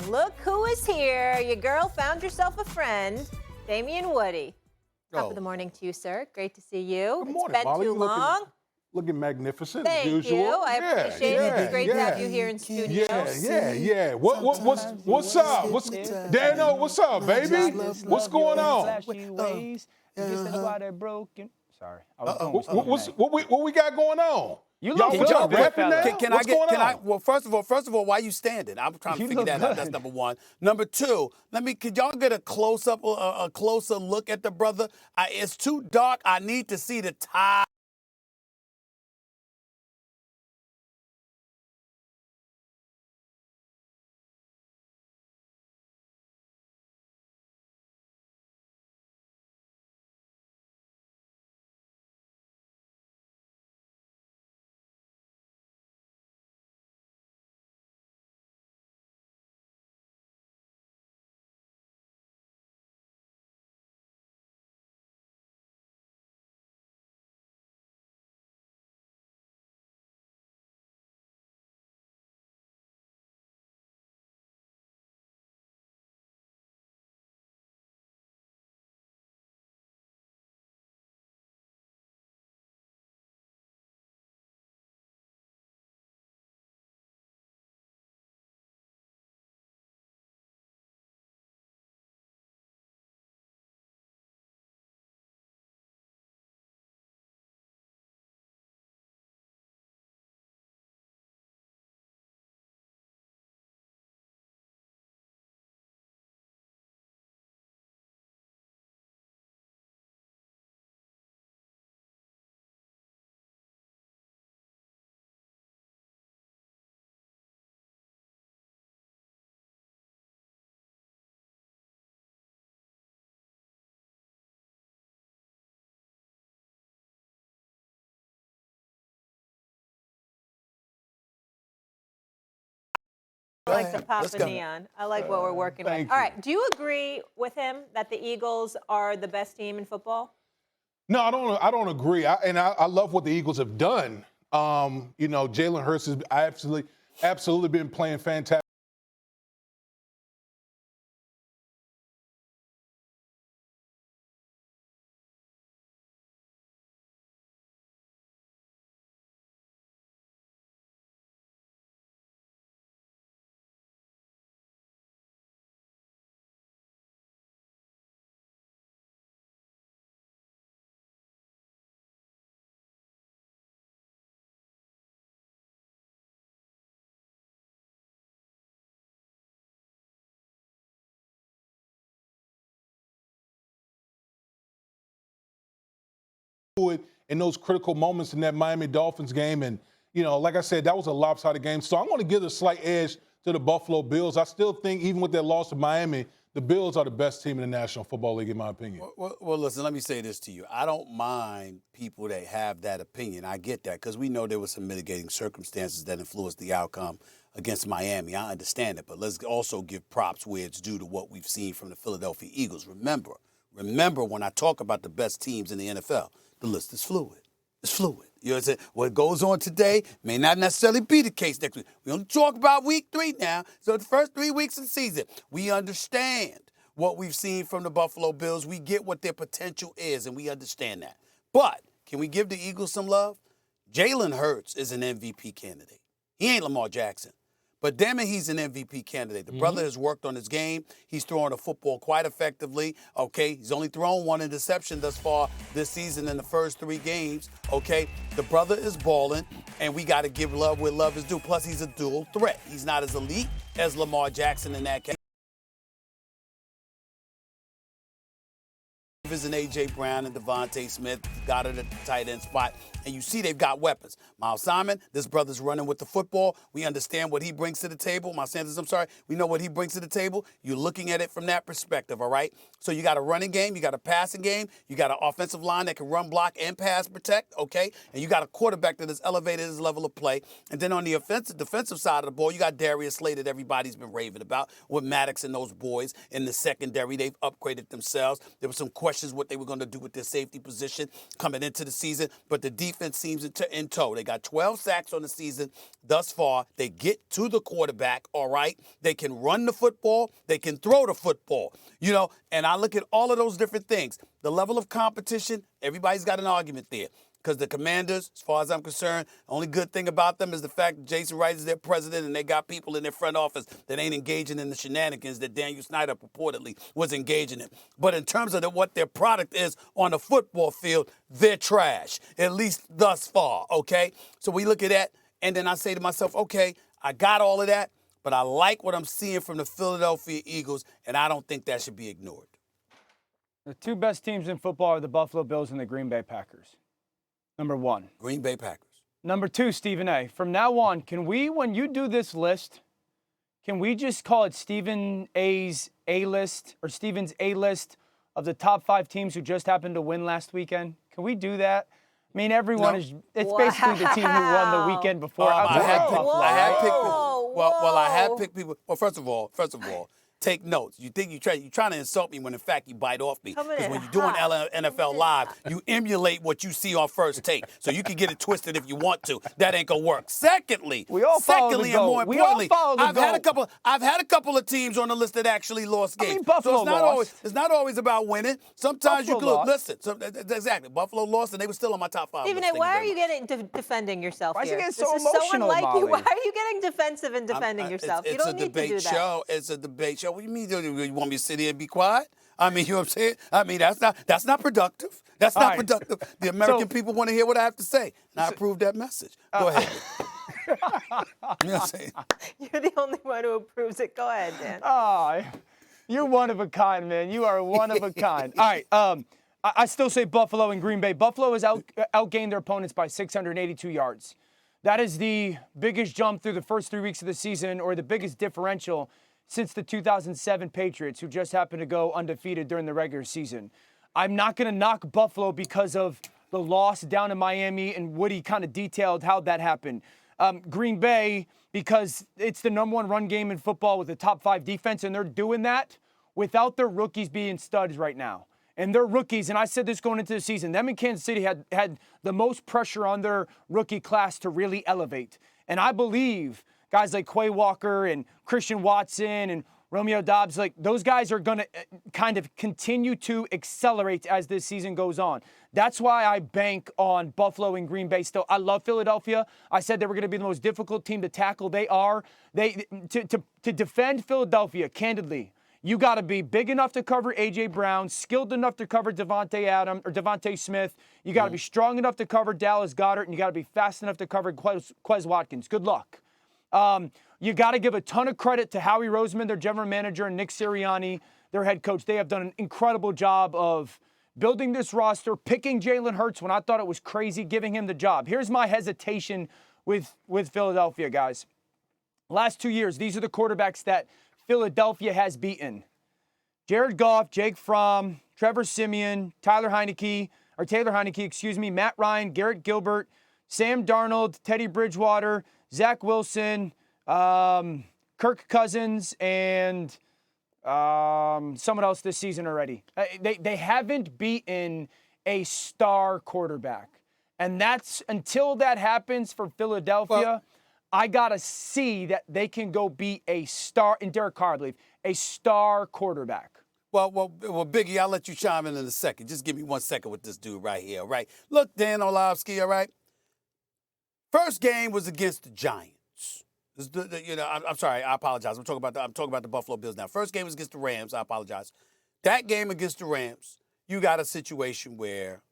look who is here. Your girl found yourself a friend, Damien Woody. Top of the morning to you, sir. Great to see you. Good morning, it's been Molly. too long. Looking magnificent Thank as usual. you. I appreciate it. It's great to have you here in studio. Yeah. What's up? Dano, what's up, baby? What's going on? Sorry. What we got going on? You Y'all look done good, rapping now? fella. What's going on? Well, first of all, why you standing? I'm trying to You figure look that out. good. That's number one. Number two, could y'all get a closer look at the brother? It's too dark. I need to see the tie. I like the Papa Neon. I like what we're working with. Thank All you. right. Do you agree with him that the Eagles are the best team in football? No, I don't agree. I love what the Eagles have done. Jalen Hurts has absolutely been playing fantastic. In those critical moments in that Miami Dolphins game. And, like I said, that was a lopsided game. So I'm going to give a slight edge to the Buffalo Bills. I still think, even with their loss to Miami, the Bills are the best team in the National Football League, in my opinion. Well, listen, let me say this to you. I don't mind people that have that opinion. I get that because we know there were some mitigating circumstances that influenced the outcome against Miami. I understand it, but let's also give props where it's due to what we've seen from the Philadelphia Eagles. Remember, when I talk about the best teams in the NFL, the list is fluid. It's fluid. You know what I'm saying? What goes on today may not necessarily be the case next week. We only talk about week 3 now. So the first 3 weeks of the season, we understand what we've seen from the Buffalo Bills. We get what their potential is, and we understand that. But can we give the Eagles some love? Jalen Hurts is an MVP candidate. He ain't Lamar Jackson. But damn it, he's an MVP candidate. The brother has worked on his game. He's throwing the football quite effectively. Okay, he's only thrown 1 interception thus far this season in the first 3 games. Okay, the brother is balling, and we got to give love where love is due. Plus, he's a dual threat. He's not as elite as Lamar Jackson in that case. And A.J. Brown and Devontae Smith got it at the tight end spot. And you see they've got weapons. Miles Simon, this brother's running with the football. We understand what he brings to the table. Miles Sanders, we know what he brings to the table. You're looking at it from that perspective, all right? So you got a running game, you got a passing game, you got an offensive line that can run, block, and pass protect, okay? And you got a quarterback that has elevated his level of play. And then on the defensive side of the ball, you got Darius Slay that everybody's been raving about with Maddox and those boys in the secondary. They've upgraded themselves. There was some question questions what they were going to do with their safety position coming into the season, but the defense seems in tow. They got 12 sacks on the season thus far. They get to the quarterback, all right? They can run the football. They can throw the football, and I look at all of those different things. The level of competition, everybody's got an argument there. Because the Commanders, as far as I'm concerned, the only good thing about them is the fact that Jason Wright is their president and they got people in their front office that ain't engaging in the shenanigans that Daniel Snyder purportedly was engaging in. But in terms of what their product is on the football field, they're trash, at least thus far, okay? So we look at that, and then I say to myself, okay, I got all of that, but I like what I'm seeing from the Philadelphia Eagles, and I don't think that should be ignored. The two best teams in football are the Buffalo Bills and the Green Bay Packers. Number one. Green Bay Packers. Number two, Stephen A. From now on, can we, when you do this list, can we just call it Stephen A's A-list or Stephen's A-list of the top 5 teams who just happened to win last weekend? Can we do that? I mean, everyone it's basically the team who won the weekend before. I had picked people. Well, first of all, take notes. You think you're trying to insult me when in fact you bite off me. Because when you're doing NFL Live, you emulate what you see on First Take. So you can get it twisted if you want to. That ain't gonna work. Secondly, and more importantly, I've had a couple of teams on the list that actually lost games. I mean, Buffalo lost. It's not always about winning. Sometimes Buffalo you could listen. So, exactly. Buffalo lost and they were still on my top 5 Stephen list. A., why are you defending yourself here? Why is it getting so emotional, unlike you. Molly? Why are you getting defensive and defending yourself? You don't need to do that. It's a debate show. What do you mean? You want me to sit here and be quiet? I mean, you know what I'm saying? I mean, that's not productive. That's not productive. The American people want to hear what I have to say, and I approve that message. Go ahead. You know what I'm saying? You're the only one who approves it. Go ahead, Dan. You're one of a kind, man. You are one of a kind. All right. I still say Buffalo and Green Bay. Buffalo has outgained their opponents by 682 yards. That is the biggest jump through the first 3 weeks of the season, or the biggest differential since the 2007 Patriots, who just happened to go undefeated during the regular season. I'm not going to knock Buffalo because of the loss down in Miami, and Woody kind of detailed how that happened. Green Bay, because it's the number 1 run game in football with a top 5 defense, and they're doing that without their rookies being studs right now. And they're rookies, and I said this going into the season, them in Kansas City had the most pressure on their rookie class to really elevate. And I believe guys like Quay Walker and Christian Watson and Romeo Doubs, like those guys are going to kind of continue to accelerate as this season goes on. That's why I bank on Buffalo and Green Bay still. I love Philadelphia. I said they were going to be the most difficult team to tackle. They are. To defend Philadelphia, candidly, you got to be big enough to cover A.J. Brown, skilled enough to cover Devontae Smith. You got to be strong enough to cover Dallas Goedert, and you got to be fast enough to cover Quez Watkins. Good luck. You got to give a ton of credit to Howie Roseman, their general manager, and Nick Sirianni, their head coach. They have done an incredible job of building this roster, picking Jalen Hurts when I thought it was crazy, giving him the job. Here's my hesitation with Philadelphia, guys. Last 2 years, these are the quarterbacks that Philadelphia has beaten. Jared Goff, Jake Fromm, Trevor Siemian, Taylor Heineke, Matt Ryan, Garrett Gilbert, Sam Darnold, Teddy Bridgewater, Zach Wilson, Kirk Cousins, and someone else this season already. They haven't beaten a star quarterback. And that's until that happens for Philadelphia, I got to see that they can go beat a star, in Derek Carr, I believe, a star quarterback. Well, Biggie, I'll let you chime in a second. Just give me 1 second with this dude right here, all right? Look, Dan Orlovsky, all right? First game was against the Giants. I'm sorry, I apologize. I'm talking about the Buffalo Bills now. First game was against the Rams. I apologize. That game against the Rams, you got a situation where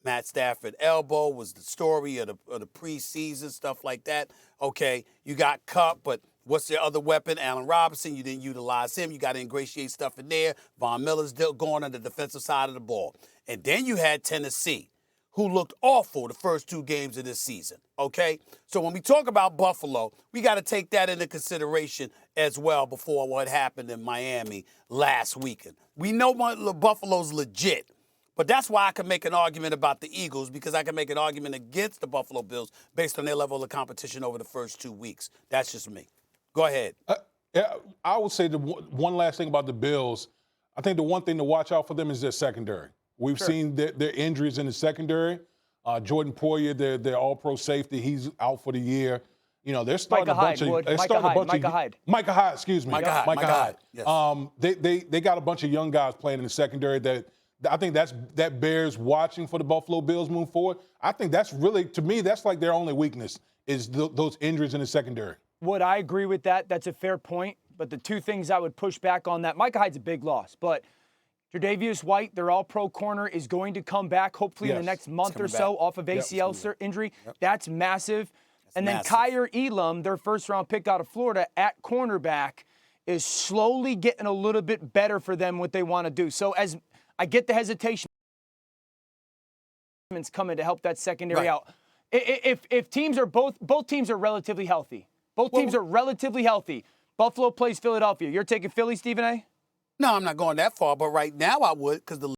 Matt Stafford elbow was the story of the preseason, stuff like that. Okay, you got Kupp, but what's their other weapon? Allen Robinson, you didn't utilize him. You got to ingratiate stuff in there. Von Miller's still going on the defensive side of the ball. And then you had Tennessee, who looked awful the first 2 games of this season, okay? So when we talk about Buffalo, we got to take that into consideration as well before what happened in Miami last weekend. We know Buffalo's legit. But that's why I can make an argument about the Eagles, because I can make an argument against the Buffalo Bills based on their level of competition over the first 2 weeks. That's just me. Go ahead. I would say one last thing about the Bills. I think the one thing to watch out for them is their secondary. We've seen their injuries in the secondary. Jordan Poyer, their all-pro safety, he's out for the year. You know, they're starting Micah a bunch Hyde, of Wood. they're Micah starting Hyde, a bunch Micah of Hyde. Micah Hyde, excuse me. Micah Hyde, yes. They got a bunch of young guys playing in the secondary that I think that bears watching for the Buffalo Bills moving forward. I think that's really, to me, that's like their only weakness is those injuries in the secondary. Would I agree with that? That's a fair point. But the two things I would push back on that, Micah Hyde's a big loss, but Tre'Davious White, their all-pro corner, is going to come back hopefully in the next month or so off of ACL injury. That's massive. And then Kyer Elam, their first-round pick out of Florida at cornerback, is slowly getting a little bit better for them what they want to do. So as I get the hesitation coming to help that secondary out. If teams are both teams are relatively healthy. Both teams are relatively healthy. Buffalo plays Philadelphia. You're taking Philly, Stephen A? No, I'm not going that far, but right now I would because the